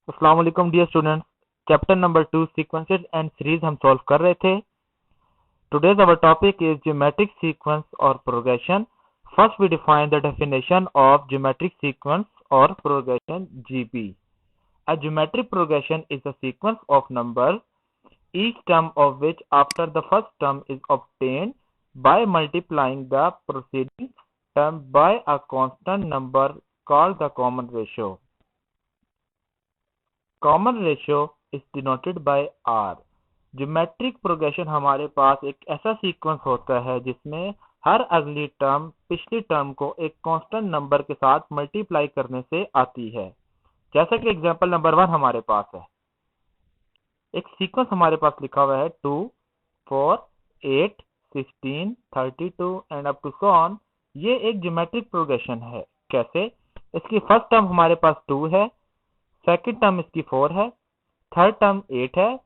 अस्सलाम वालेकुम dear students. Chapter number 2 sequences and series हम सॉल्व कर रहे थे। Today's our topic is geometric sequence और progression. First we define the definition of geometric sequence और progression GP. A geometric progression is a sequence of numbers, each term of which after the first term is obtained by multiplying the preceding term by a constant number called the common ratio. Common ratio is denoted by R. Geometric progression हमारे पास एक ऐसा sequence होता है जिसमें हर अगली term पिछली term को एक कांस्टेंट नंबर के साथ मल्टीप्लाई करने से आती है। जैसा कि एग्जांपल नंबर 1 हमारे पास है, एक सीक्वेंस हमारे पास लिखा हुआ है 2, 4, 8, 16, 32 and up to so on. ये एक ज्योमेट्रिक प्रोग्रेशन है। कैसे? इसकी फर्स्ट टर्म हमारे पास 2 है, सेकंड टर्म इसकी 4 है, थर्ड टर्म 8 है,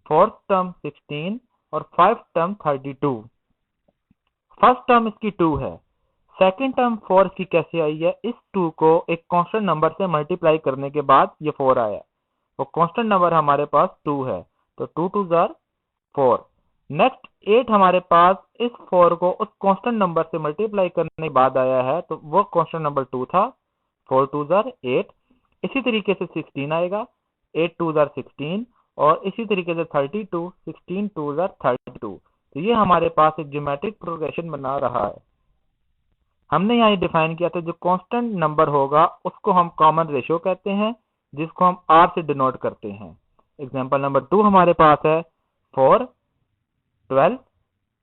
फोर्थ टर्म 16 और फाइव टर्म 32। फर्स्ट टर्म इसकी 2 है, सेकंड टर्म 4 इसकी कैसे आई है? इस 2 को एक कांस्टेंट नंबर से मल्टीप्लाई करने के बाद ये 4 आया। वो कांस्टेंट नंबर हमारे पास 2 है, तो 2 2 जार 4। नेक्स्ट 8 हमारे पास इस 4 को उस कांस्टेंट नंबर से मल्टीप्लाई करने के बाद आया है, तो वो कांस्टेंट नंबर 2 था। 4 2 जार 8। इसी तरीके से 16 आएगा, 8 2 जार 16 और इसी तरीके से 32, 16 2 जार 32। तो ये हमारे पास एक ज्योमेट्रिक प्रोग्रेशन बना रहा है। हमने यहाँ डिफाइन किया था जो कांस्टेंट नंबर होगा उसको हम कॉमन रेशियो कहते हैं, जिसको हम आर से डिनोट करते हैं। एग्जांपल नंबर 2 हमारे पास है 4, 12,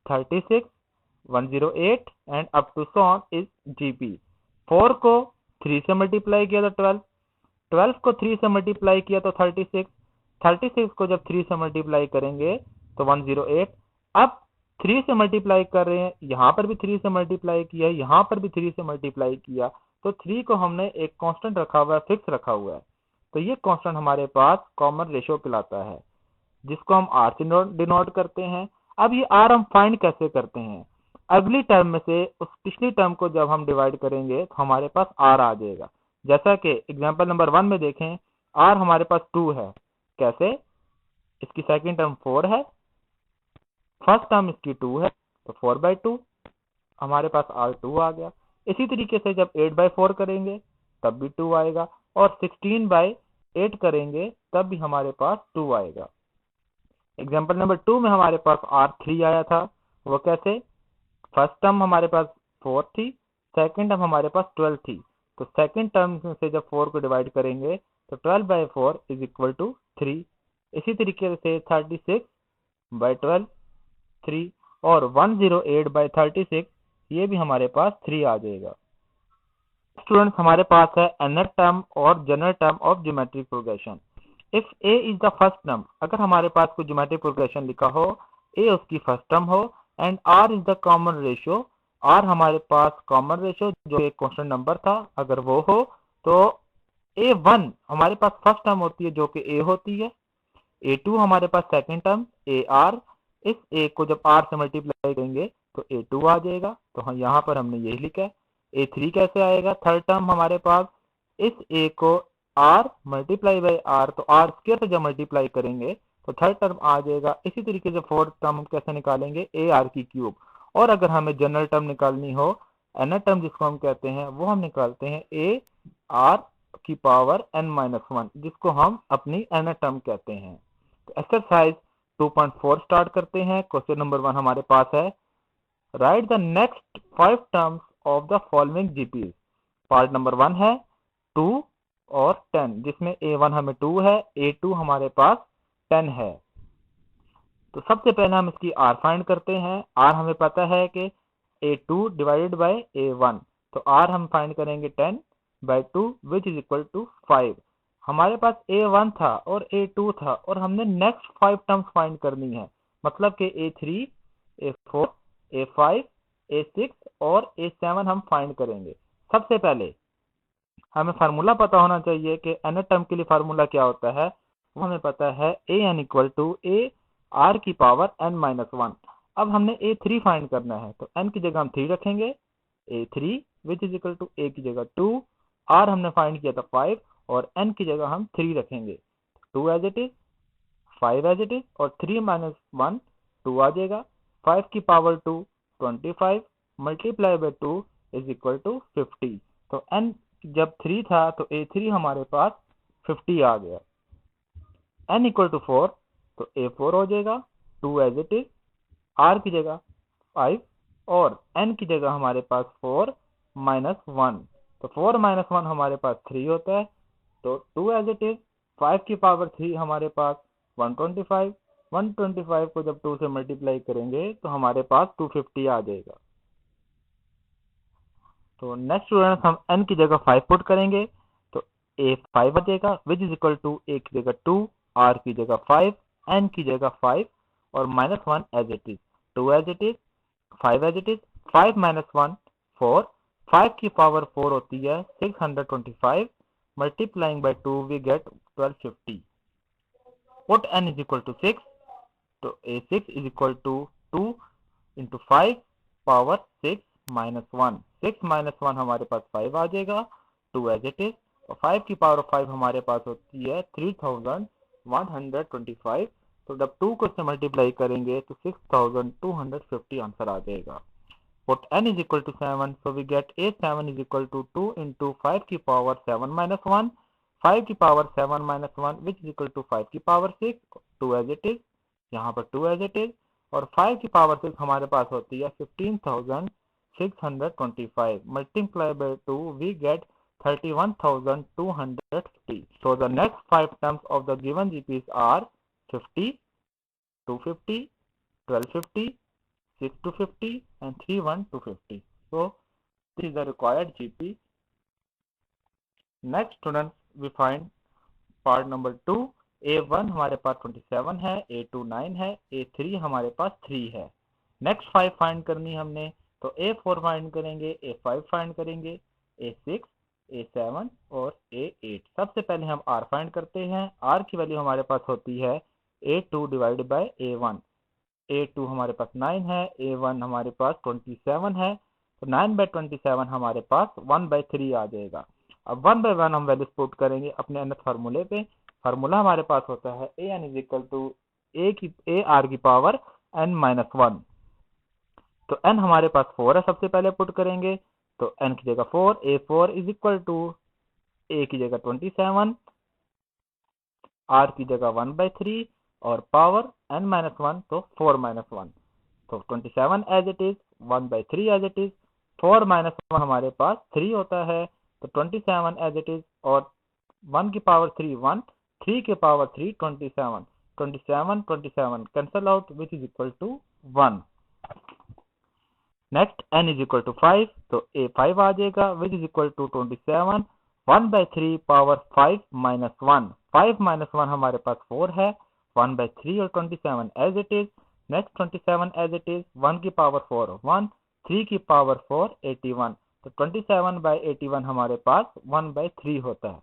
36, 108 and up to so on is GP. 4 को 3 से मल्टीप्लाई किया तो 12, 12 को 3 से मल्टीप्लाई किया तो 36, 36 को जब 3 से मल्टीप्लाई करेंगे तो 108। अब 3 से मल्टीप्लाई कर रहे हैं, यहाँ पर भी 3 से मल्टीप्लाई किया, यहाँ पर भी 3 से मल्टीप्लाई किया, तो 3 को हमने एक कांस्टेंट रखा हुआ है, फिक्स रखा हुआ है। तो ये कांस्टेंट हमारे पास कॉमन रेशियो कहलाता है, जिसको हम आर से डिनोट करते हैं। अब ये आर हम फाइंड कैसे करते हैं? अगली टर्म में से उस पिछली टर्म को जब हम डिवाइड करेंगे तो हमारे पास आर आ जाएगा। जैसा कि एग्जांपल नंबर 1 में देखें, आर हमारे पास 2 है। कैसे? इसकी सेकंड टर्म 4 है, फर्स्ट टर्म इसकी 2 है, तो 4/2 हमारे पास आर 2 आ गया। इसी तरीके से जब 8/4 करेंगे तब भी 2 आएगा, और 16/8 करेंगे तब भी हमारे पास 2 आएगा। एग्जाम्पल नंबर 2 में हमारे पास आर 3 आया था। वो कैसे? फर्स्ट टर्म हमारे पास 4 थी, सेकंड टर्म हमारे पास 12 थी, तो सेकंड टर्म से जब 4 को डिवाइड करेंगे तो 12/4 इज इक्वल टू 3। इसी तरीके से 36/12 3 और 108/36 ये भी हमारे पास 3 आ जाएगा। स्टूडेंट्स, हमारे पास है nth टर्म और general term of geometric progression. If a is the first term, अगर हमारे पास कोई ज्योमेट्रिक प्रोग्रेशन लिखा हो, a उसकी फर्स्ट टर्म हो and r is the common ratio, r हमारे पास कॉमन रेशियो जो एक कांस्टेंट नंबर था, अगर वो हो तो a1 हमारे पास फर्स्ट टर्म होती है जो कि a होती है, a2 हमारे पास सेकंड टर्म ar, इस a को जब r से मल्टीप्लाई करेंगे तो a2 आ जाएगा। तो हम यहाँ पर हमने यही लिखा है। a3 कैसे आएगा? थर्ड टर्म हमारे पास इस a को r मल्टीप्लाई बाई r, तो r स्क्वायर से जब मल्टीप्लाई करेंगे तो थर्ड टर्म आ जाएगा। इसी तरीके से फोर्थ टर्म हम कैसे निकालेंगे? ar की क्यूब। और अगर हमें जनरल टर्म निकालनी हो, nth टर्म जिसको हम कहते हैं, वो हम निकालते हैं ar की पावर n-1, जिसको हम अपनी nth टर्म कहते हैं। तो एक्सरसाइज 2.4 स्टार्ट करते हैं। क्वेश्चन नंबर 1 हमारे पास है, write the next 5 terms of the following GPs. Part number 1 है 2 और 10, जिसमें a1 हमें 2 है, a2 हमारे पास 10 है। तो सबसे पहले हम इसकी r फाइंड करते हैं। r हमें पता है कि a2 डिवाइडेड बाय a1, तो r हम फाइंड करेंगे 10/2 विच इज इक्वल टू 5। हमारे पास a1 था और a2 था और हमने नेक्स्ट 5 टर्म्स फाइंड करनी है, मतलब कि a3, a4, a5, a6 और a7 हम फाइंड करेंगे। सबसे पहले हमें फार्मूला पता होना चाहिए कि n टर्म के लिए फार्मूला क्या होता है। वो हमें पता है an equal to a r की पावर n-1। अब हमने a3 फाइंड करना है, तो n की जगह हम 3 रखेंगे, a3 which is equal to a की जगह 2, r हमने फाइंड किया था 5 और n की जगह हम 3 रखेंगे। 2 as it is, 5 as it is, और 3 माइनस 1 2 आ जाएगा। 5 की power 2 25 multiply by 2 is equal to 50। तो n जब 3 था तो a3 हमारे पास 50 आ गया। n इक्वल टू 4 तो a4 हो जाएगा। 2 एज इट इज, r की जगह 5 और n की जगह हमारे पास 4 माइनस 1, तो 4 माइनस 1 हमारे पास 3 होता है। तो 2 एज इट इज, 5 की पावर 3 हमारे पास 125, 125 को जब 2 से मल्टीप्लाई करेंगे तो हमारे पास 250 आ जाएगा। तो नेक्स्ट स्टूडेंट हम n की जगह 5 पुट करेंगे तो a 5 आ जाएगा, which is equal to a की जगह 2, r की जगह 5, n की जगह 5 और minus 1 as it is, 2 as it is, 5 as it is, 5 minus 1 4, 5 की पावर 4 होती है 625, multiplying by 2 we get 1250। Put n is equal to 6, तो a6 is equal to 2 into 5 power 6 minus 1, 6 minus 1 हमारे पास 5 आ जाएगा, 2 एज इट इज, और 5 की पावर 5 हमारे पास होती है 3125। तो जब 2 को से मल्टीप्लाई करेंगे तो 6250 आंसर आ जाएगा। Put n is equal to 7, so we get a7 is equal to 2 into 5 की पावर 7 minus 1, 5 की power 7 minus 1 which is equal to 5 की पावर 6, 2 as it is, यहाँ पर 2 as it is, और 5 की पावर 6 हमारे पास होती है 15,625, multiply by 2 we get 31,250. So the next 5 terms of the given GPs are 50, 250, 1250, 6 to 50 and 31 to 50. So this is the required GP. Next students we find part number 2. A1 हमारे पास 27 है, A2 9 है, A3 हमारे पास 3 है। Next 5 find करनी हमने, तो A4 find करेंगे, A5 find करेंगे, A6, A7 और A8। सबसे पहले हम R फाइंड करते हैं। R की वैल्यू हमारे पास होती है A2 divide by A1। A2 हमारे पास 9 है, A1 हमारे पास 27 है, तो 9 बाई 27 हमारे पास 1/3 आ जाएगा। अब 1/1 हम वैल्यूज पुट करेंगे अपने nth फार्मूले पे। फार्मूला हमारे पास होता है an is equal to a r की पावर n माइनस 1। तो n हमारे पास 4 है, सबसे पहले पुट करेंगे तो n की जगह 4, a4 is equal to a की जगह 27, r की जगह 1/3 और पावर n माइनस 1 तो 4 माइनस 1, तो 27 as it is, 1/3 as it is, 4 minus 1 हमारे पास 3 होता है, तो 27 एज इट इज, और 1 की पावर 3 1, 3 की power 3 27, 27 27 cancel out which is equal to 1। Next n is equal to 5, तो a 5 आ जाएगा which is equal to 27, 1/3 power 5 minus 1, 5 minus 1 हमारे पास 4 है, 1/3 और 27 as it is. Next 27 as it is, 1 की पावर 4 1, 3 की पावर 4 81, तो 27 बाई 81 हमारे पास 1/3 होता है।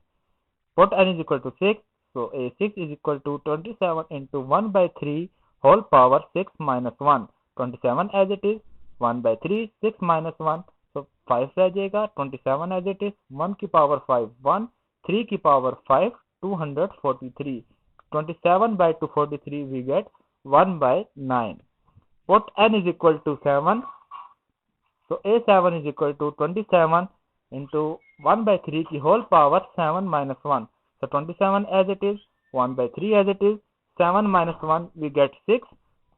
Put n is equal to 6, so a6 is equal to 27 into 1/3 whole power 6 minus 1, 27 as it is, 1/3 6 minus 1, so 5 रह जाएगा, 27 as it is, 1 की power 5 1, 3 की power 5 243, 27 by 243 we get 1/9. Put n is equal to 7, so a7 is equal to 27 into 1/3 की whole power 7 minus 1, so 27 as it is, 1/3 as it is, 7 minus 1 we get 6,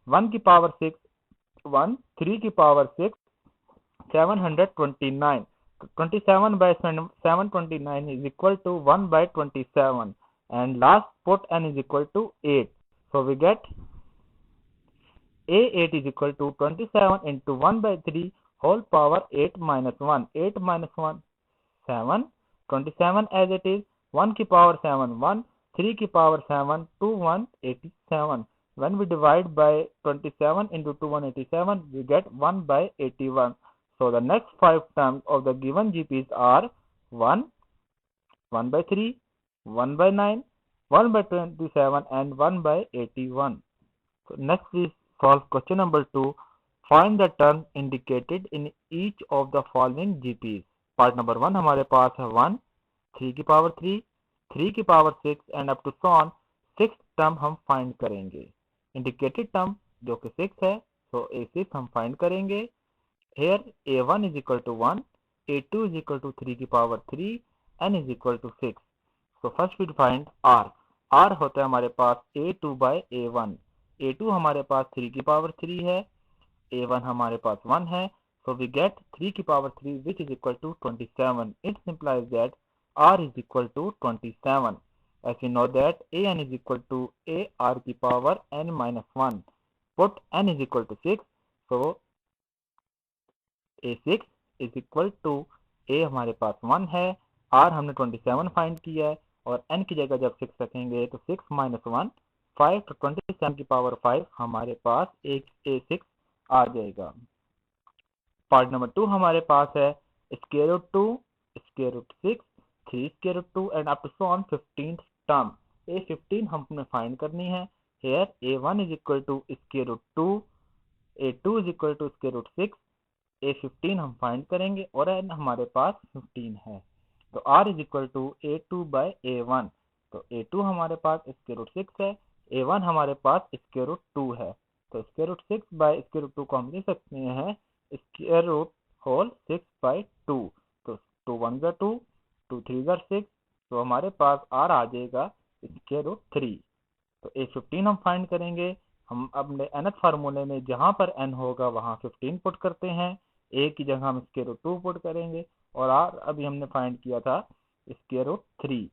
1 की power 6 1, 3 की power 6 729, 27 by 729 is equal to 1/27, and last put n is equal to 8, so we get a8 is equal to 27 into 1/3 whole power 8 minus 1, 8 minus 1 7, 27 as it is, 1 की power 7 1, 3 की power 7 2 1 87, when we divide by 27 into 2 187 we get 1/81. So the next 5 terms of the given GPs are 1, 1/3, 1/9, 1/27 and 1/81. So next we solve question number 2. Find the term indicated in each of the following GPs. Part number 1 हमारे पास है 1, 3 की power 3, 3 की power 6 and up to so on 6th term हम find करेंगे। Indicated term जो कि 6 है, so A6 हम फाइंड करेंगे। Here A1 is equal to 1, A2 is equal to 3 की power 3, N is equal to 6। So first we find R। R होता है हमारे पास A2 by A1। A2 हमारे पास 3 की पावर 3 है, A1 हमारे पास 1 है, so we get 3 की power 3 which is equal to 27। It implies that R is equal to 27। As we know that AN is equal to AR की power N minus 1। Put N is equal to 6, so A6 is equal to A हमारे पास 1 है, R हमने 27 find किया है, और N की जगह जब 6 रखेंगे तो 6 minus 1 5, तो 27 की पावर 5 हमारे पास एक A6 आ जाएगा। पार्ट नंबर 2 हमारे पास है square root 2, square root 6, 3 square root 2 and up to so on 15th term. A15 हमने फाइंड करनी है। Here A1 is equal to square root 2, A2 is equal to square root 6, A15 हम find करेंगे और n हमारे पास 15 है, तो R is equal to A2 by A1। तो A2 हमारे पास स्क्वायर रूट 6 है, A1 हमारे पास स्क्वायर रूट 2 है, तो square root 6 by square root 2 को हम लिख सकते हैं स्क्वायर रूट होल 6 बाय 2। तो 2 1 जा 2, 2 3 जा 6, तो हमारे पास R आ जाएगा स्क्वायर रूट 3। तो A15 हम फाइंड करेंगे। हम अपने nth फार्मूले में जहां पर n होगा वहां 15 पुट करते हैं, a की जगह हम स्क्वायर रूट 2 पुट करेंगे, और r अभी हमने फाइंड किया था square root 3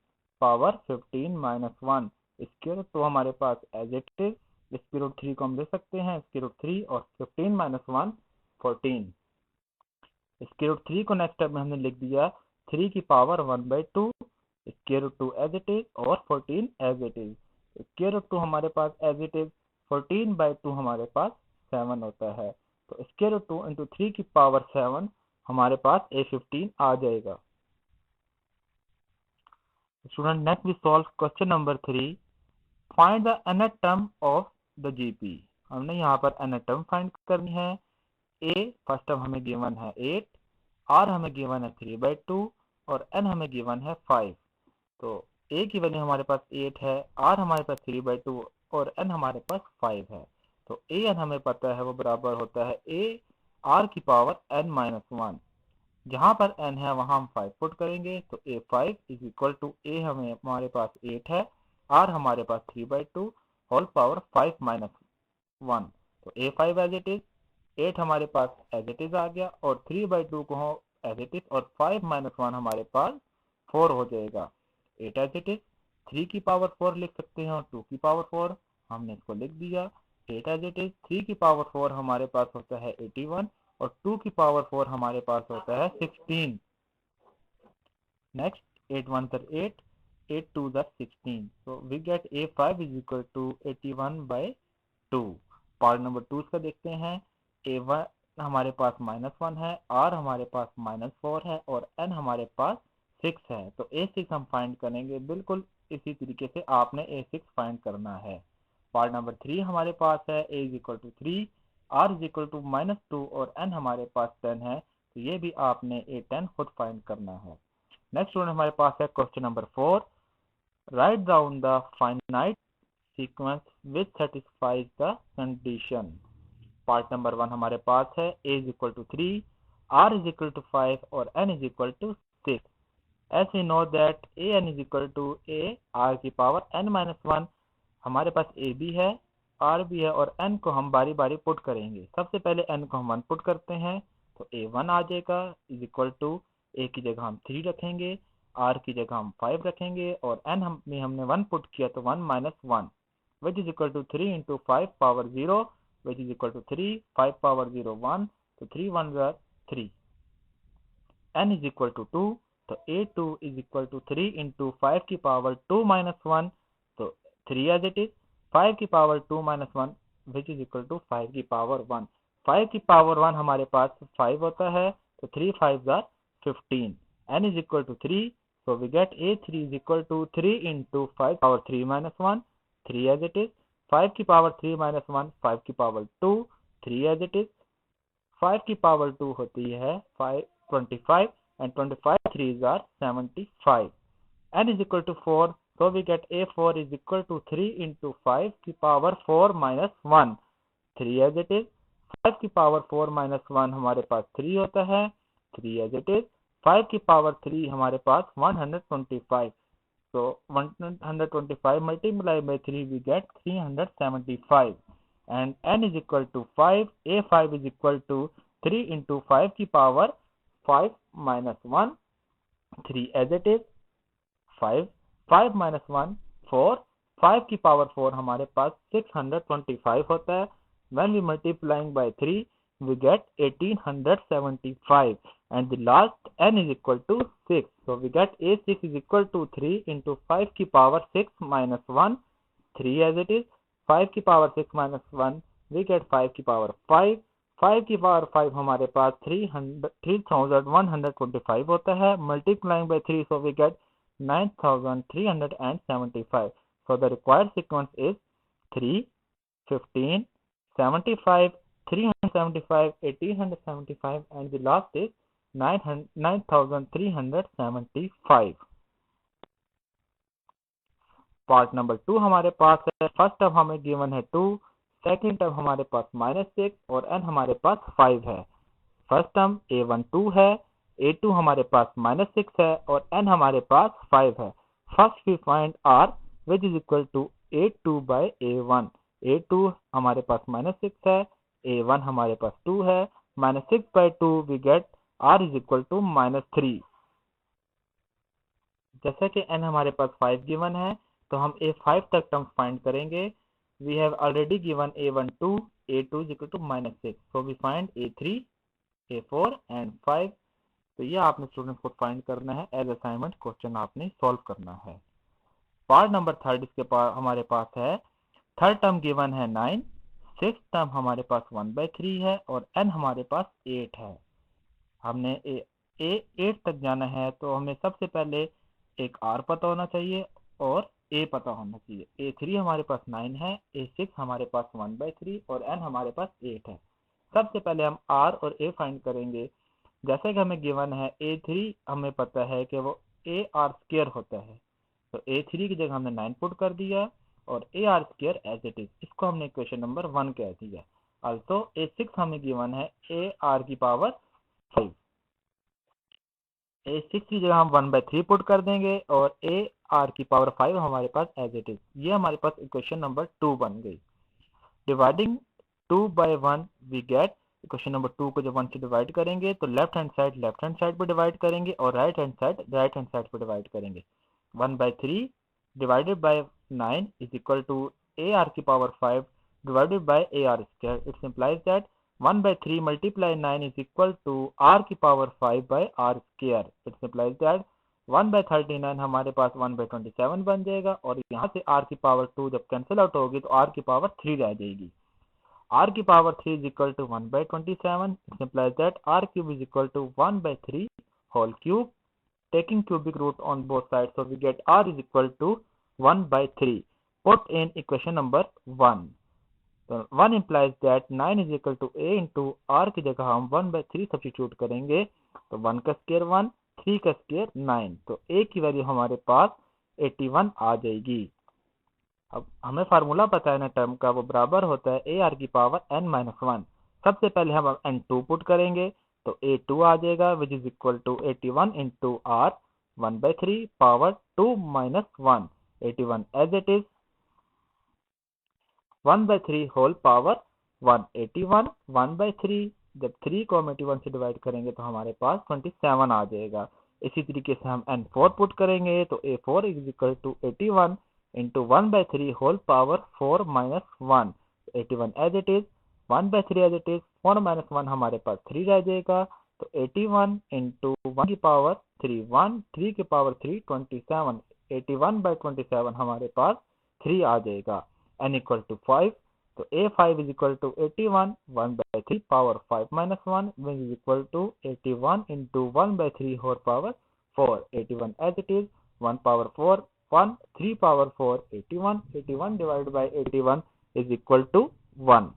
power 15 minus 1। Square root 2 हमारे पास as it is, square root 3 को हम ले सकते हैं स्क्वायर रूट 3, और 15 माइनस 1 14। स्क्वायर रूट 3 को नेक्स्ट स्टेप में हमने लिख दिया 3 की power 1/2, square root 2 as it is, और 14 as it is. Square root 2 हमारे पास एज इट इज, 14/2 हमारे पास 7 होता है, तो स्क्वायर रूट 2 इंटू 3 की पावर 7 हमारे पास A15 आ जाएगा। Student next we solve question number 3। Find the nth term of the GP. हमने यहाँ पर nth टर्म फाइंड करनी है। A फर्स्ट टर्म हमें गिवन है 8, R हमें गिवन है 3/2, और N हमें गिवन है 5। तो A की वैल्यू हमारे पास 8 है, R हमारे पास 3/2, और N हमारे पास 5 है। तो AN हमें पता है वो बराबर होता है A R की पावर N माइनस 1। जहां पर N है वहां हम 5 पुट करेंगे, तो A5 is equal to A हमारे पास 8 है, R हमारे पास 3/2 होल पावर 5 माइनस 1। तो A5 एज इट इज, 8 हमारे पास एज इट इज आ गया, और 3/2 को एज इट इज, और 5 माइनस 1 हमारे पास 4 हो जाएगा। 8 एज इट इज, 3 की पावर 4 लिख सकते हैं, और 2 की पावर 4 हमने इसको लिख दिया। 8 एज इट इज, 3 की पावर 4 हमारे पास होता है 81, और 2 की पावर 4 हमारे पास होता है 16। नेक्स्ट 8 1 तर 8, 8 2 तर 16, so we get A5 is equal to 81/2। Part number 2 इसका देखते हैं। A1 हमारे पास -1 है, R हमारे पास -4 है, और N हमारे पास 6 है, तो A6 हम फाइंड करेंगे। बिल्कुल इसी तरीके से आपने A6 फाइंड करना है। पार्ट नंबर 3 हमारे पास है A is equal to 3, R is equal to -2, और N हमारे पास 10 है, तो ये भी आपने A10 खुद फाइंड करना है। नेक्स्ट स्टूडेंट हमारे पास है question number 4। Write down the finite sequence which satisfies the condition. Part number 1 हमारे पास है A is equal to 3, R is equal to 5, और N is equal to 6। As we know that AN is equal to A R की power N minus 1, हमारे पास A भी है, R भी है, और N को हम बारी बारी पुट करेंगे। सबसे पहले N को हम 1 पुट करते हैं, तो A1 आ जाएगा इज इक्वल टू A की जगह हम 3 रखेंगे, R की जगह हम 5 रखेंगे, और N में हमने 1 पुट किया तो 1 minus 1 which is equal to 3 into 5 power 0 which is equal to 3, 5 power 0 1, तो 3 1 are 3। N is equal to 2, तो A2 is equal to 3 into 5 की पावर 2 minus 1, तो 3 as it is, 5 की power 2 minus 1 which is equal to 5 की power 1। 5 की power 1 हमारे पास 5 होता है, तो 3 5 are 15। N is equal to 3, so we get A3 is equal to 3 into 5 power 3 minus 1, 3 as it is, 5 की पावर 3 minus 1, 5 की पावर 2, 3 as it is, 5 की पावर 2 होती है 25, and 25 3s are 75। n is equal to 4, so we get a4 is equal to 3 into 5 की power 4 minus 1, 3 as it is, 5 की power 4 minus 1 हमारे पास 3 होता है, 3 as it is, 5 की power 3 हमारे पास 125, so 125 multiplied by 3 we get 375, and n is equal to 5, a5 is equal to 3 into 5 की power 5 minus 1, 3 as it is, 5, 5 minus 1, 4, 5 की power 4 हमारे पास 625 होता है, when we multiplying by 3 we get 1875, and the last n is equal to 6, so we get a6 is equal to 3 into 5 की power 6 minus 1, 3 as it is, 5 की power 6 minus 1 we get 5 की power 5, 5 की power 5 हमारे पास 3125 होता है, multiplying by 3 so we get 9375, so the required sequence is 3, 15, 75, 375, 1875, and the last is 9375. Part number 2 हमारे पास है, फर्स्ट टर्म हमें गिवन है 2, सेकंड टर्म हमारे पास -6 और n हमारे पास 5 है। फर्स्ट टर्म a1 2 है, a2 हमारे पास -6 है और n हमारे पास 5 है। First we find r which is equal to a2 by a1। a2 हमारे पास -6 है, a1 हमारे पास 2 है, -6 by 2 we get r is equal to -3। जैसा कि n हमारे पास 5 गिवन है तो हम a5 तक टर्म्स फाइंड करेंगे। We have already given a1 2, a2 is equal to -6, so we find a3, a4 and 5। तो ये आपने स्टूडेंट्स को फाइंड करना है, एज असाइनमेंट क्वेश्चन आपने सॉल्व करना है। पार्ट नंबर 3 इसके पास हमारे पास है, थर्ड टर्म गिवन है 9, सिक्स टर्म हमारे पास 1/3 है और n हमारे पास 8 है। हमने a8 तक जाना है तो हमें सबसे पहले एक r पता होना चाहिए और a पता होना चाहिए। a3 हमारे पास 9 है, a6 हमारे पास 1/3 और n हमारे पास 8 है। सबसे पहले हम r और a फाइंड करेंगे। जैसे कि हमें गिवन है a3 हमें पता है कि वो ar² होता है, तो a3 की जगह हमने 9 पुट कर दिया और ar² एज इट इज, इसको हमने इक्वेशन नंबर 1 कह दिया। अल्सो a6 हमें गिवन है ar की पावर 5, a6 की जगह हम 1/3 पुट कर देंगे और ar की पावर 5 हमारे पास एज इट इज। ये हमारे पास इक्वेशन नंबर 2 बन गई। Dividing 2 by 1 we get, equation number 2 को जब 1 से डिवाइड करेंगे तो लेफ्ट हैंड साइड पे डिवाइड करेंगे और राइट हैंड साइड पे डिवाइड करेंगे। 1/3 divided by 9 is equal to ar की power 5 divided by ar²। It implies that 1/3 multiply 9 is equal to r की power 5 by r²। It implies that 1/39 हमारे पास 1/27 बन जाएगा और यहाँ से r की पावर 2 जब कैंसिल आउट होगी तो r की पावर 3 रह जाएगी। r की power 3 is equal to 1/27। It implies that r cube is equal to 1/3 whole cube, taking cubic root on both sides, so we get r is equal to 1/3। Put in equation number 1। तो 1 implies that 9 is equal to a into r की जगह हम 1/3 substitute करेंगे तो 1 का square 1, 3 का square 9, तो a की वैल्यू हमारे पास 81 आ जाएगी। अब हमें फार्मूला पता है ना टर्म का, वो बराबर होता है ar की पावर n-1। सबसे पहले हम n2 पुट करेंगे तो a2 आ जाएगा which is equal to 81 into r 1/3 power 2 minus 1, 81 as it is, 1/3 whole power 1, 81 1/3। जब 3 को हम 81 से डिवाइड करेंगे तो हमारे पास 27 आ जाएगा। इसी तरीके से हम n4 पुट करेंगे तो a4 is equal to 81 into 1/3 whole power 4 minus 1, 81 as it is, 1/3 as it is, 4 minus 1 हमारे पास 3 रह जाएगा, तो 81 इंटू 1 की पावर 3, 1, 3 की पावर 3, 27, 81/27 हमारे पास 3 आ जाएगा। n इक्वल टू 5, तो a5 is equal to 81, 1/3 power 5 minus 1 which is equal to 81 into 1/3 whole power 4, 81 as it is, 1 power 4, 1, 3 power 4, 81, 81 divided by 81 is equal to 1.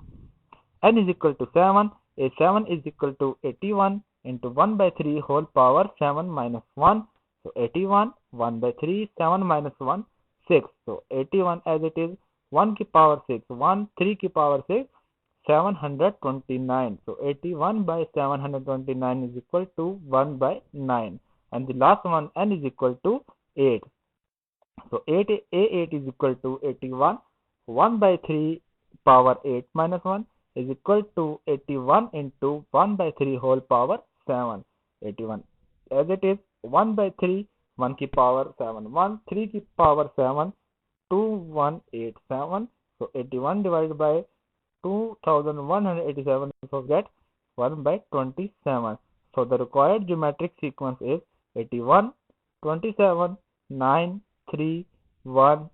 n is equal to 7, a7 is equal to 81 into 1/3 whole power 7 minus 1, So 81, 1 by 3, 7 minus 1, 6. So 81 as it is 1 की power 6, 1, 3 की power 6, 729. So 81 by 729 is equal to 1 by 9. And the last one, n is equal to 8. So 8 A8 is equal to 81. 1 by 3 power 8 minus 1 is equal to 81 into 1 by 3 whole power 7. 81 as it is 1 by 3, 1 की power 7, 1, 3 की power 7, 2187. So 81 divided by 2187, so get 1 by 27. So the required geometric sequence is 81, 27, 9, 3, 1,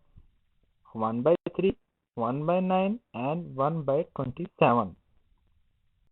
1 by 3, 1 by 9, and 1 by 27.